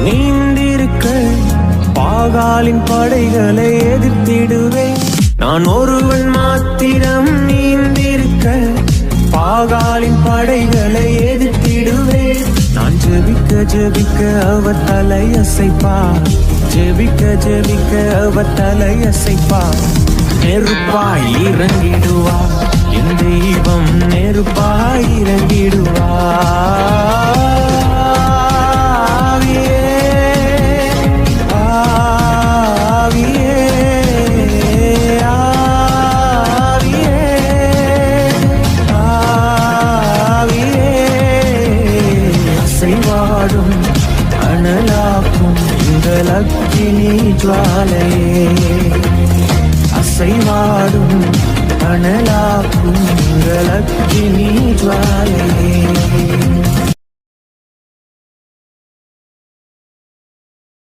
நீந்திருக்க பாகாலின் படைகளை எதிர்த்திடுவேன். நான் ஒருவன் மாத்திரம் நீந்திருக்க பாகாலின் படைகளை எதிர்த்திடுவேன். நான் ஜெபிக்க ஜெபிக்க அவர் தலையசைப்பார், ஜெபிக்க ஜெபிக்க அவர் தலையசைப்பார். நெருப்பாய் இறங்கிடுவார் என் தெய்வம், நெருப்பாய் இறங்கிடுவார். அசைவாடும் அனலாக்கும் எங்கள் அக்கினி ஜுவாலையே, அசைவாடும் அனலாக்கும் எங்கள் அக்கினி ஜுவாலையே.